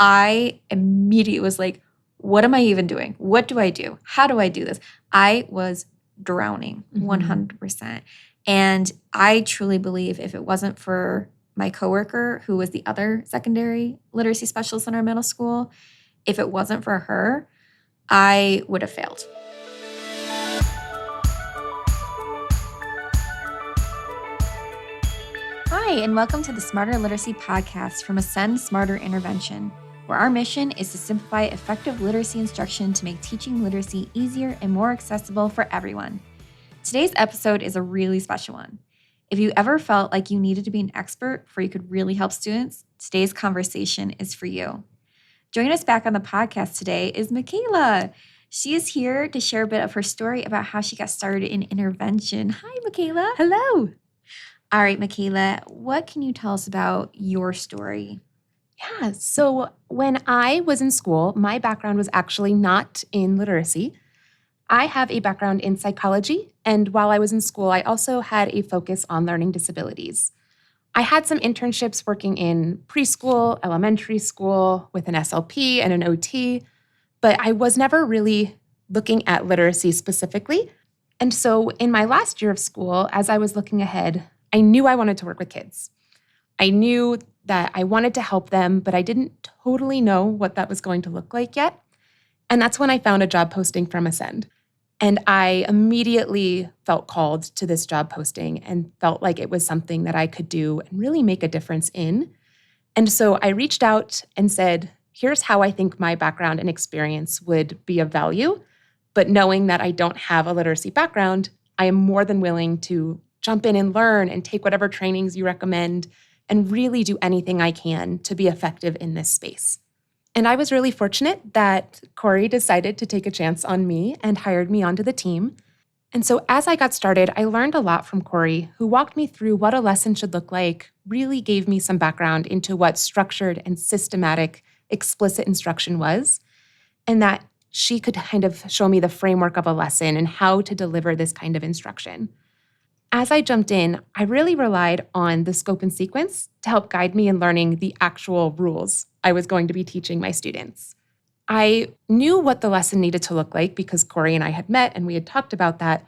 I immediately was like, what am I even doing? What do I do? How do I do this? I was drowning 100%. And I truly believe if it wasn't for my coworker, who was the other secondary literacy specialist in our middle school, if it wasn't for her, I would have failed. Hi, and welcome to the Smarter Literacy Podcast from Ascend Smarter Intervention, where our mission is to simplify effective literacy instruction to make teaching literacy easier and more accessible for everyone. Today's episode is a really special one. If you ever felt like you needed to be an expert before you could really help students, today's conversation is for you. Joining us back on the podcast today is Mikayla. She is here to share a bit of her story about how she got started in intervention. Hi, Mikayla. Hello. All right, Mikayla, what can you tell us about your story? Yeah, so when I was in school, my background was actually not in literacy. I have a background in psychology, and while I was in school, I also had a focus on learning disabilities. I had some internships working in preschool, elementary school, with an SLP and an OT, but I was never really looking at literacy specifically. And so in my last year of school, as I was looking ahead, I knew I wanted to work with kids. I knew that I wanted to help them, but I didn't totally know what that was going to look like yet. And that's when I found a job posting from Ascend. And I immediately felt called to this job posting and felt like it was something that I could do and really make a difference in. And so I reached out and said, here's how I think my background and experience would be of value. But knowing that I don't have a literacy background, I am more than willing to jump in and learn and take whatever trainings you recommend and really do anything I can to be effective in this space. And I was really fortunate that Corey decided to take a chance on me and hired me onto the team. And so as I got started, I learned a lot from Corey, who walked me through what a lesson should look like, really gave me some background into what structured and systematic explicit instruction was, and that she could kind of show me the framework of a lesson and how to deliver this kind of instruction. As I jumped in, I really relied on the scope and sequence to help guide me in learning the actual rules I was going to be teaching my students. I knew what the lesson needed to look like because Corey and I had met and we had talked about that,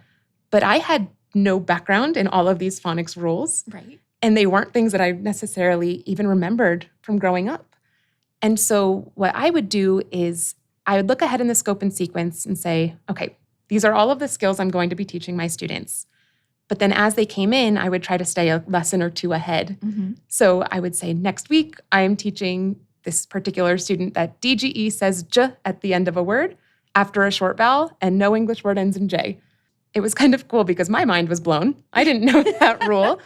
but I had no background in all of these phonics rules. Right. And they weren't things that I necessarily even remembered from growing up. And so what I would do is I would look ahead in the scope and sequence and say, okay, these are all of the skills I'm going to be teaching my students. But then as they came in, I would try to stay a lesson or two ahead. So I would say, next week, I am teaching this particular student that DGE says J at the end of a word after a short vowel, and no English word ends in J. It was kind of cool because my mind was blown. I didn't know that rule.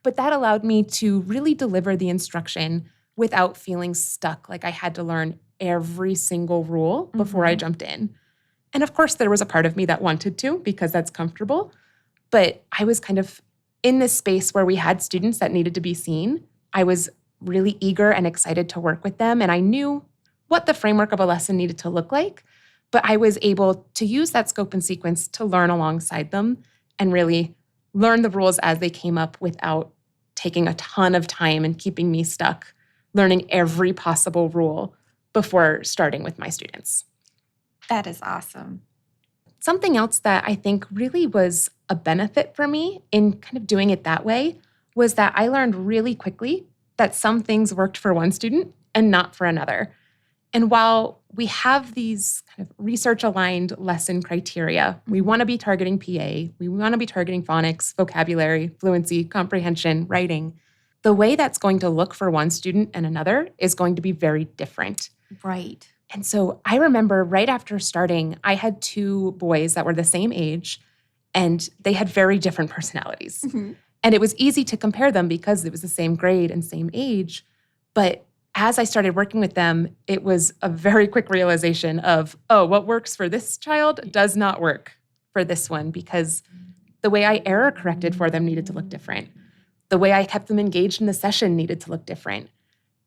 But that allowed me to really deliver the instruction without feeling stuck, like I had to learn every single rule before I jumped in. And of course, there was a part of me that wanted to because that's comfortable. But I was kind of in this space where we had students that needed to be seen. I was really eager and excited to work with them, and I knew what the framework of a lesson needed to look like, but I was able to use that scope and sequence to learn alongside them and really learn the rules as they came up without taking a ton of time and keeping me stuck learning every possible rule before starting with my students. That is awesome. Something else that I think really was a benefit for me in kind of doing it that way was that I learned really quickly that some things worked for one student and not for another. And while we have these kind of research-aligned lesson criteria, we want to be targeting PA, we want to be targeting phonics, vocabulary, fluency, comprehension, writing, the way that's going to look for one student and another is going to be very different. Right. And so I remember right after starting, I had two boys that were the same age, and they had very different personalities. And it was easy to compare them because it was the same grade and same age. But as I started working with them, it was a very quick realization of, oh, what works for this child does not work for this one because the way I error corrected for them needed to look different. The way I kept them engaged in the session needed to look different.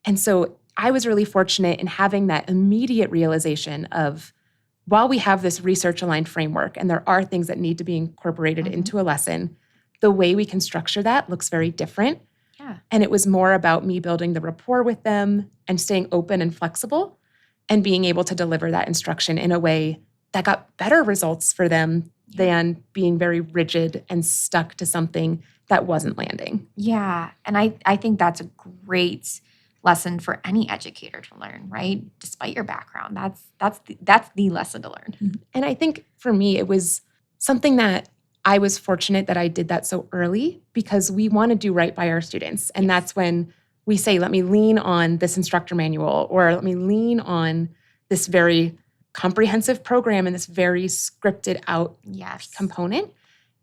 And so I was really fortunate in having that immediate realization of, while we have this research-aligned framework and there are things that need to be incorporated into a lesson, the way we can structure that looks very different. Yeah. And it was more about me building the rapport with them and staying open and flexible and being able to deliver that instruction in a way that got better results for them than being very rigid and stuck to something that wasn't landing. Yeah. And I think that's a great lesson for any educator to learn, right? Despite your background. That's the lesson to learn. And I think for me, it was something that I was fortunate that I did that so early because we want to do right by our students. And that's when we say, let me lean on this instructor manual, or let me lean on this very comprehensive program and this very scripted out component.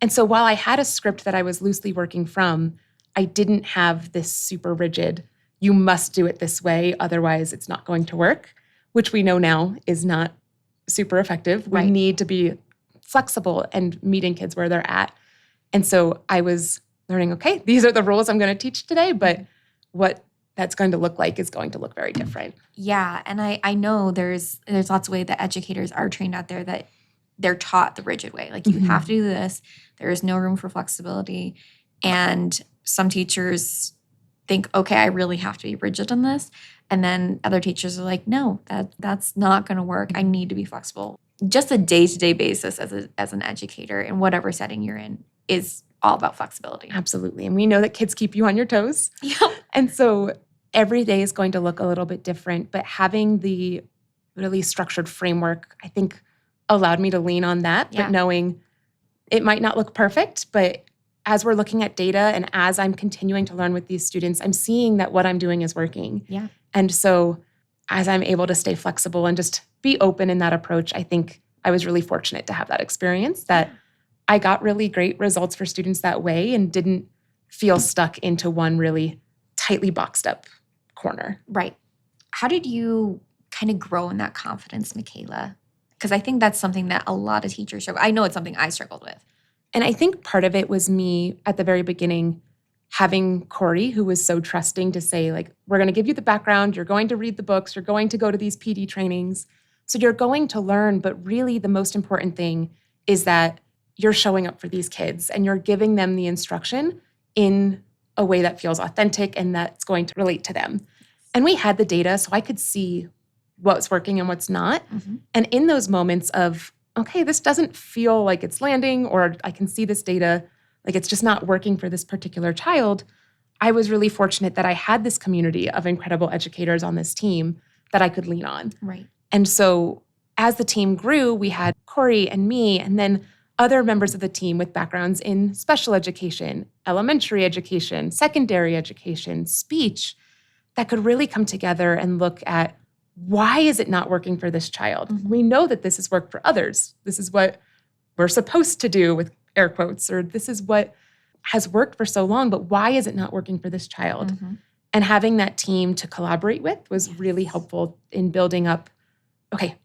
And so while I had a script that I was loosely working from, I didn't have this super rigid, you must do it this way, otherwise it's not going to work, which we know now is not super effective. We need to be flexible and meeting kids where they're at. And so I was learning, okay, these are the rules I'm going to teach today, but what that's going to look like is going to look very different. Yeah. And I know there's lots of ways that educators are trained out there that they're taught the rigid way. Like you have to do this. There is no room for flexibility. And some teachers think, okay, I really have to be rigid in this. And then other teachers are like, no, that's not going to work. I need to be flexible. Just a day-to-day basis as an educator in whatever setting you're in is all about flexibility. Absolutely. And we know that kids keep you on your toes. Yeah. And so every day is going to look a little bit different, but having the really structured framework, I think, allowed me to lean on that, but knowing it might not look perfect, but as we're looking at data and as I'm continuing to learn with these students, I'm seeing that what I'm doing is working. Yeah. And so as I'm able to stay flexible and just be open in that approach, I think I was really fortunate to have that experience, that I got really great results for students that way and didn't feel stuck into one really tightly boxed up corner. Right. How did you kind of grow in that confidence, Mikayla? Because I think that's something that a lot of teachers struggle. I know it's something I struggled with. And I think part of it was me at the very beginning having Corey, who was so trusting to say, like, we're going to give you the background, you're going to read the books, you're going to go to these PD trainings. So you're going to learn, but really the most important thing is that you're showing up for these kids and you're giving them the instruction in a way that feels authentic and that's going to relate to them. And we had the data, so I could see what's working and what's not. And in those moments of, okay, this doesn't feel like it's landing, or I can see this data, like it's just not working for this particular child, I was really fortunate that I had this community of incredible educators on this team that I could lean on. Right. And so as the team grew, we had Corey and me, and then other members of the team with backgrounds in special education, elementary education, secondary education, speech, that could really come together and look at, why is it not working for this child? We know that this has worked for others. This is what we're supposed to do with air quotes, or this is what has worked for so long, but why is it not working for this child? And having that team to collaborate with was really helpful in building up, okay,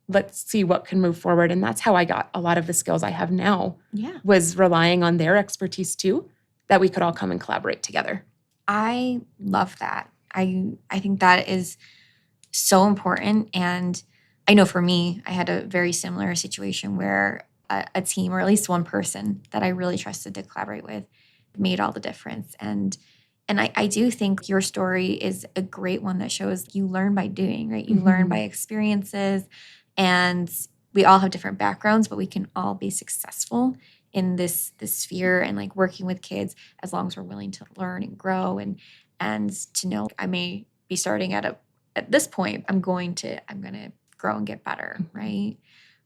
let's see what can move forward. And that's how I got a lot of the skills I have now, was relying on their expertise too, that we could all come and collaborate together. I love that. I think that is so important. And I know for me, I had a very similar situation where a team, or at least one person that I really trusted to collaborate with, made all the difference. And I do think your story is a great one that shows you learn by doing, right? You learn by experiences, and we all have different backgrounds, but we can all be successful in this sphere and like working with kids as long as we're willing to learn and grow and to know I may be starting at this point, I'm going to grow and get better, right?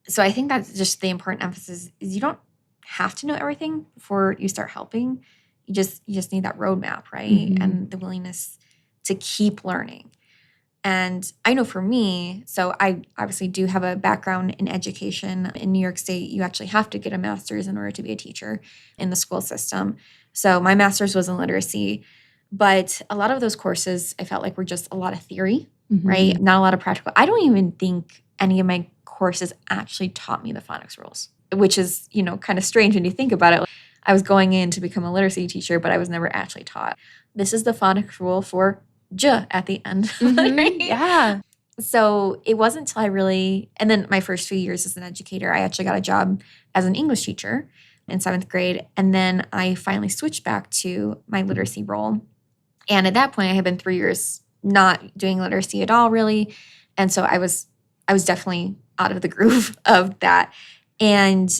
So I think that's just the important emphasis is you don't have to know everything before you start helping. You just need that roadmap, right? And the willingness to keep learning. And I know for me, so I obviously do have a background in education. In New York State, you actually have to get a master's in order to be a teacher in the school system. So my master's was in literacy, but a lot of those courses I felt like were just a lot of theory, right? Not a lot of practical. I don't even think any of my courses actually taught me the phonics rules, which is, kind of strange when you think about it. Like, I was going in to become a literacy teacher, but I was never actually taught. This is the phonics rule for J at the end. Right? Yeah. So it wasn't until and then my first few years as an educator, I actually got a job as an English teacher in 7th grade. And then I finally switched back to my literacy role And at that point, I had been 3 years not doing literacy at all, really. And so I was definitely out of the groove of that. And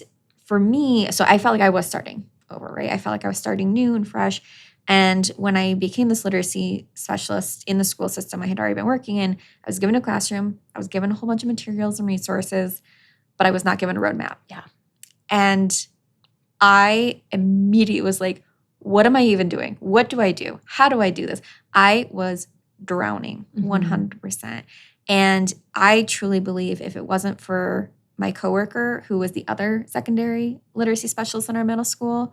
for me, so I felt like I was starting over, right? I felt like I was starting new and fresh. And when I became this literacy specialist in the school system I had already been working in, I was given a classroom, I was given a whole bunch of materials and resources, but I was not given a roadmap. Yeah. And I immediately was like, what am I even doing? What do I do? How do I do this? I was drowning 100%. And I truly believe if it wasn't for my coworker, who was the other secondary literacy specialist in our middle school,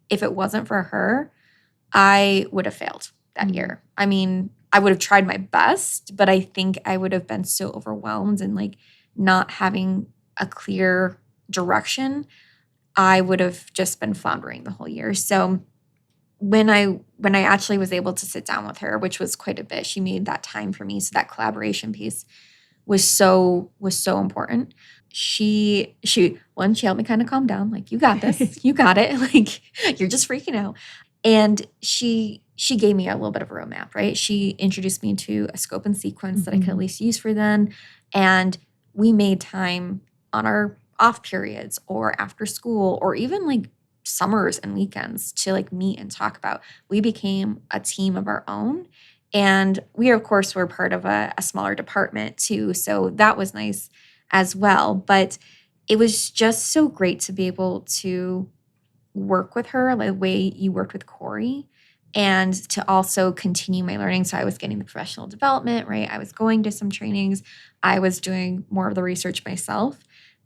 if it wasn't for her, I would have failed that year. I mean, I would have tried my best, but I think I would have been so overwhelmed and like not having a clear direction. I would have just been floundering the whole year. So when I actually was able to sit down with her, which was quite a bit, she made that time for me. So that collaboration piece was so important. She helped me kind of calm down, like, you got this, you got it, like, you're just freaking out. And she gave me a little bit of a roadmap, right? She introduced me to a scope and sequence that I could at least use for then. And we made time on our off periods or after school or even like summers and weekends to like meet and talk about. We became a team of our own. And we, of course, were part of a smaller department too. So that was nice as well. But it was just so great to be able to work with her the way you worked with Corey and to also continue my learning. So I was getting the professional development, right? I was going to some trainings. I was doing more of the research myself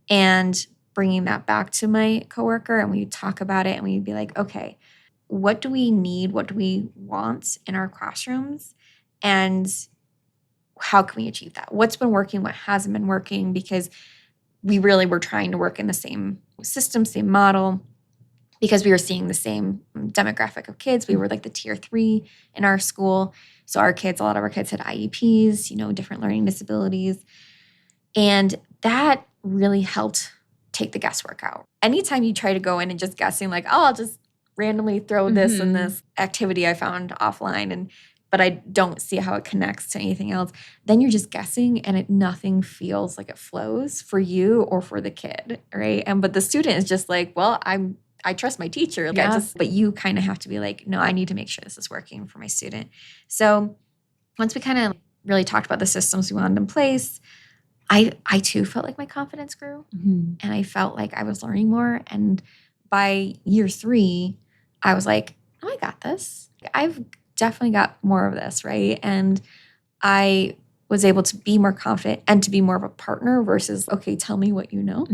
and bringing that back to my coworker. And we'd talk about it and we'd be like, okay, what do we need? What do we want in our classrooms? And how can we achieve that? What's been working? What hasn't been working? Because we really were trying to work in the same system, same model, because we were seeing the same demographic of kids. We were like the tier 3 in our school. So a lot of our kids had IEPs, different learning disabilities. And that really helped take the guesswork out. Anytime you try to go in and just guessing like, oh, I'll just randomly throw this and this activity I found offline, but I don't see how it connects to anything else, then you're just guessing and nothing feels like it flows for you or for the kid, right? But the student is just like, well, I trust my teacher. But you kind of have to be like, no, I need to make sure this is working for my student. So once we kind of really talked about the systems we wanted in place, I too felt like my confidence grew and I felt like I was learning more. And by year 3, I was like, oh, I got this. I've definitely got more of this, right? And I was able to be more confident and to be more of a partner versus, okay, tell me what you know.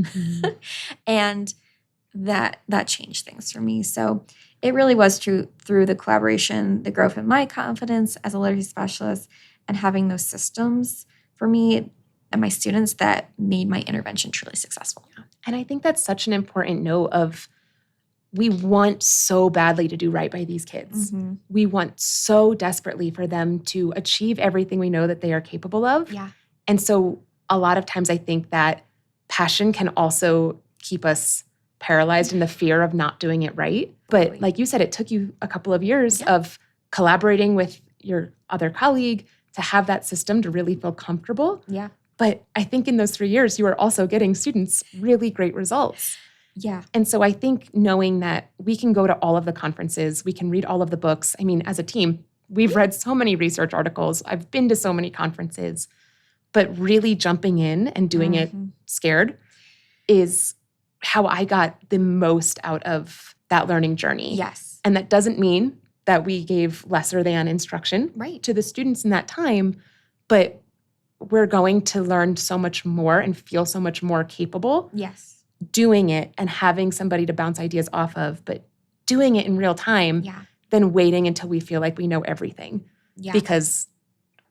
And that changed things for me. So it really was true through the collaboration, the growth in my confidence as a literacy specialist and having those systems for me and my students that made my intervention truly successful. And I think that's such an important note of we want so badly to do right by these kids. We want so desperately for them to achieve everything we know that they are capable of. Yeah. And so a lot of times I think that passion can also keep us paralyzed in the fear of not doing it right. But like you said, it took you a couple of years of collaborating with your other colleague to have that system to really feel comfortable. Yeah. But I think in those 3 years, you are also getting students really great results. Yeah. And so I think knowing that we can go to all of the conferences, we can read all of the books. I mean, as a team, we've read so many research articles. I've been to so many conferences, but really jumping in and doing it scared is how I got the most out of that learning journey. Yes. And that doesn't mean that we gave lesser than instruction to the students in that time, but we're going to learn so much more and feel so much more capable. Yes. Doing it and having somebody to bounce ideas off of, but doing it in real time than waiting until we feel like we know everything. Yeah. Because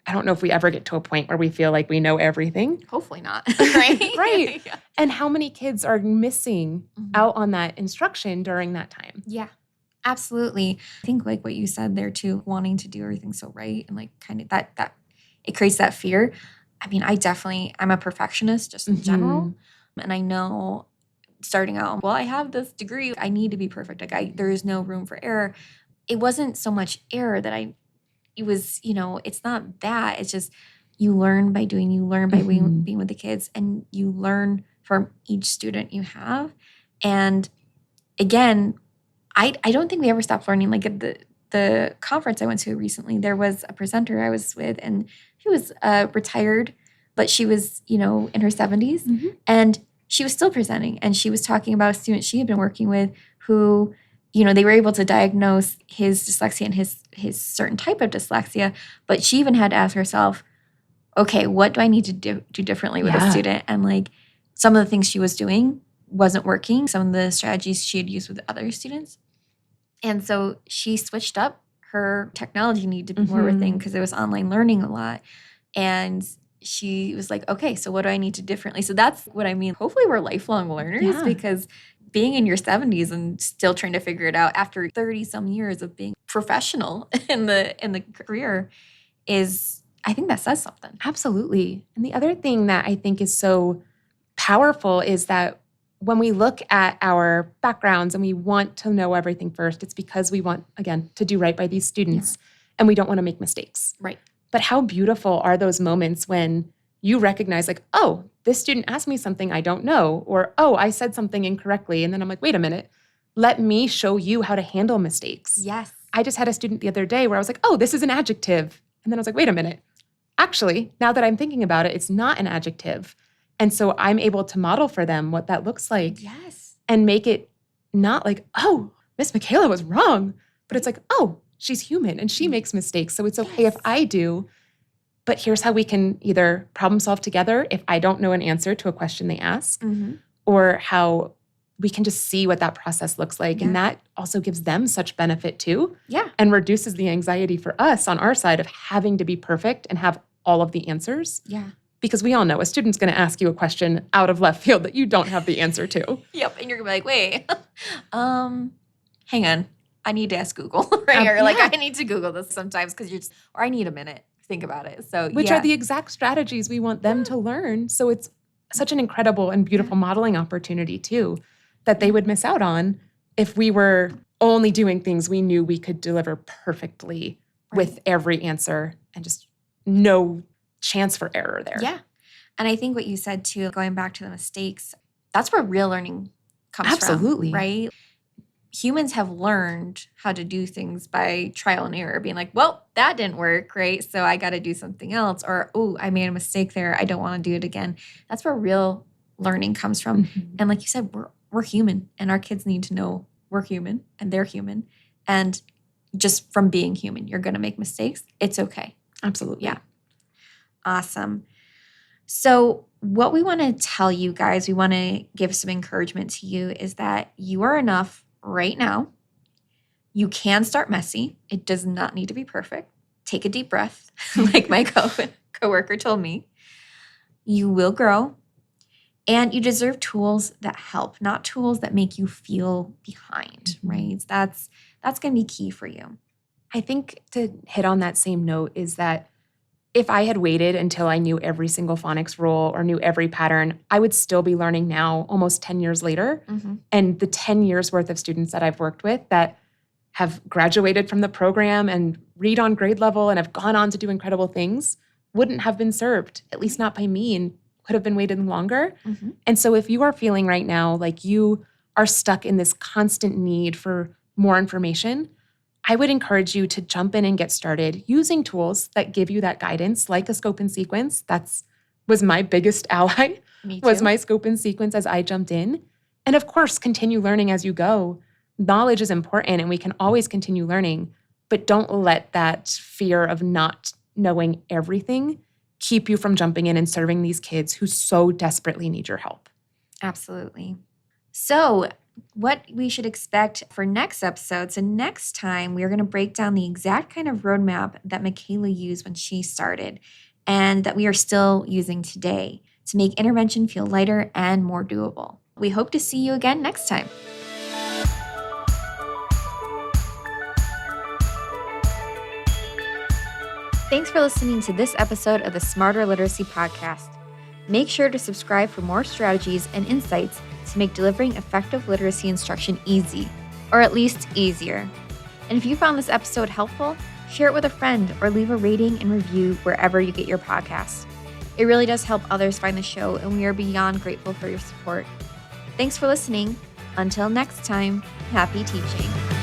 I don't know if we ever get to a point where we feel like we know everything. Hopefully not. Right? Right. Yeah. And how many kids are missing out on that instruction during that time? Yeah. Absolutely. I think like what you said there too, wanting to do everything so right and like kind of that it creates that fear. I mean, I'm a perfectionist just in general. And I know starting out, well, I have this degree, I need to be perfect. Like there is no room for error. It wasn't so much error that it was, it's not that. It's just you learn by doing, you learn by being with the kids, and you learn from each student you have. And again, I don't think we ever stopped learning. Like at the conference I went to recently, there was a presenter I was with, and she was retired, but she was, in her 70s. And she was still presenting, and she was talking about a student she had been working with who, they were able to diagnose his dyslexia and his certain type of dyslexia, but she even had to ask herself, okay, what do I need to do differently with a student? And like some of the things she was doing wasn't working, some of the strategies she had used with other students. And so she switched up. Her technology needed to be more of a thing because it was online learning a lot. And she was like, okay, so what do I need to differently? So that's what I mean. Hopefully we're lifelong learners because being in your 70s and still trying to figure it out after 30 some years of being professional in the career is, I think that says something. Absolutely. And the other thing that I think is so powerful is that when we look at our backgrounds and we want to know everything first, it's because we want, again, to do right by these students and we don't want to make mistakes. Right. But how beautiful are those moments when you recognize like, oh, this student asked me something I don't know, or, oh, I said something incorrectly. And then I'm like, wait a minute, let me show you how to handle mistakes. Yes. I just had a student the other day where I was like, oh, this is an adjective. And then I was like, wait a minute. Actually, now that I'm thinking about it, it's not an adjective. And so I'm able to model for them what that looks like. Yes. And make it not like, oh, Miss Mikayla was wrong. But it's like, oh, she's human and she makes mistakes. So it's okay if I do. But here's how we can either problem solve together if I don't know an answer to a question they ask, or how we can just see what that process looks like. And that also gives them such benefit too. Yeah. And reduces the anxiety for us on our side of having to be perfect and have all of the answers. Yeah. Because we all know a student's going to ask you a question out of left field that you don't have the answer to. Yep. And you're going to be like, wait, hang on. I need to ask Google, right? Or like, I need to Google this sometimes because or I need a minute to think about it. So, which are the exact strategies we want them to learn. So it's such an incredible and beautiful modeling opportunity too, that they would miss out on if we were only doing things we knew we could deliver perfectly with every answer and just no chance for error there. Yeah. And I think what you said too, going back to the mistakes, that's where real learning comes from. Absolutely. Right? Humans have learned how to do things by trial and error, being like, well, that didn't work, right? So I got to do something else. Or, oh, I made a mistake there. I don't want to do it again. That's where real learning comes from. And like you said, we're human, and our kids need to know we're human and they're human. And just from being human, you're going to make mistakes. It's okay. Absolutely. Yeah. Awesome. So what we want to tell you guys, we want to give some encouragement to you is that you are enough right now. You can start messy. It does not need to be perfect. Take a deep breath, like my coworker told me. You will grow, and you deserve tools that help, not tools that make you feel behind, right? That's going to be key for you. I think to hit on that same note is that if I had waited until I knew every single phonics rule or knew every pattern, I would still be learning now almost 10 years later. And the 10 years worth of students that I've worked with that have graduated from the program and read on grade level and have gone on to do incredible things wouldn't have been served, at least not by me, and could have been waited longer. And so if you are feeling right now like you are stuck in this constant need for more information, I would encourage you to jump in and get started using tools that give you that guidance, like a scope and sequence. Was my biggest ally, was my scope and sequence as I jumped in. And of course, continue learning as you go. Knowledge is important and we can always continue learning, but don't let that fear of not knowing everything keep you from jumping in and serving these kids who so desperately need your help. Absolutely. So what we should expect for next episode. So next time, we're going to break down the exact kind of roadmap that Mikayla used when she started and that we are still using today to make intervention feel lighter and more doable. We hope to see you again next time. Thanks for listening to this episode of the Smarter Literacy Podcast. Make sure to subscribe for more strategies and insights to make delivering effective literacy instruction easy, or at least easier. And if you found this episode helpful, Share it with a friend or leave a rating and review wherever you get your podcasts. It really does help others find the show, and we are beyond grateful for your support. Thanks for listening. Until next time, happy teaching.